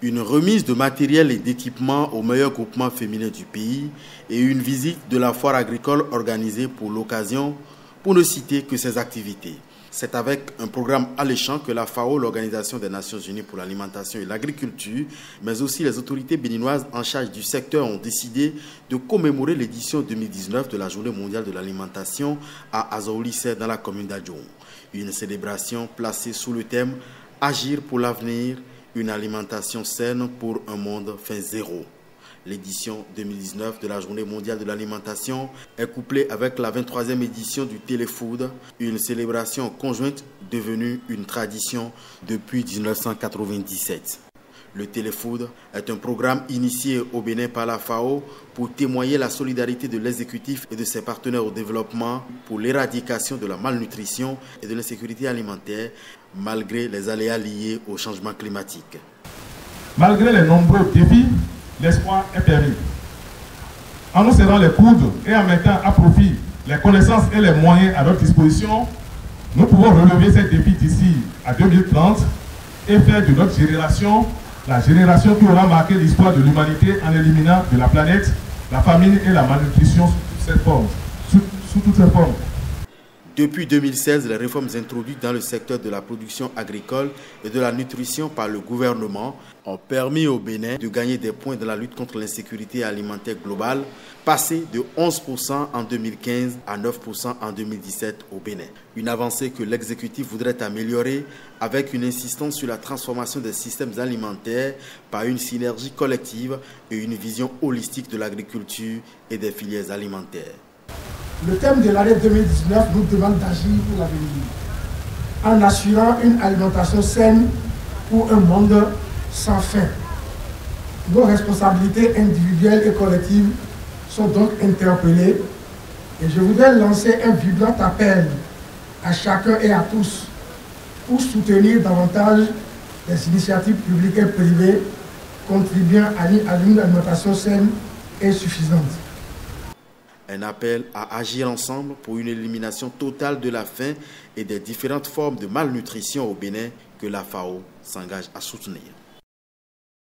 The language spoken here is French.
Une remise de matériel et d'équipement aux meilleurs groupements féminins du pays et une visite de la foire agricole organisée pour l'occasion, pour ne citer que ces activités. C'est avec un programme alléchant que la FAO, l'Organisation des Nations Unies pour l'alimentation et l'agriculture, mais aussi les autorités béninoises en charge du secteur ont décidé de commémorer l'édition 2019 de la Journée mondiale de l'alimentation à Azaoulissé dans la commune d'Adjoum. Une célébration placée sous le thème « Agir pour l'avenir ». Une alimentation saine pour un monde fin zéro. L'édition 2019 de la Journée mondiale de l'alimentation est couplée avec la 23e édition du Téléfood, une célébration conjointe devenue une tradition depuis 1997. Le Téléfood est un programme initié au Bénin par la FAO pour témoigner la solidarité de l'exécutif et de ses partenaires au développement pour l'éradication de la malnutrition et de l'insécurité alimentaire malgré les aléas liés au changement climatique. Malgré les nombreux défis, l'espoir est permis. En nous serrant les coudes et en mettant à profit les connaissances et les moyens à notre disposition, nous pouvons relever ces défis d'ici à 2030 et faire de notre génération la génération qui aura marqué l'histoire de l'humanité en éliminant de la planète la famine et la malnutrition sous toutes ses formes. Depuis 2016, les réformes introduites dans le secteur de la production agricole et de la nutrition par le gouvernement ont permis au Bénin de gagner des points dans la lutte contre l'insécurité alimentaire globale, passé de 11% en 2015 à 9% en 2017 au Bénin. Une avancée que l'exécutif voudrait améliorer avec une insistance sur la transformation des systèmes alimentaires par une synergie collective et une vision holistique de l'agriculture et des filières alimentaires. Le thème de l'année 2019 nous demande d'agir pour l'avenir, en assurant une alimentation saine pour un monde sans faim. Nos responsabilités individuelles et collectives sont donc interpellées et je voudrais lancer un vibrant appel à chacun et à tous pour soutenir davantage les initiatives publiques et privées contribuant à une alimentation saine et suffisante. Un appel à agir ensemble pour une élimination totale de la faim et des différentes formes de malnutrition au Bénin que la FAO s'engage à soutenir.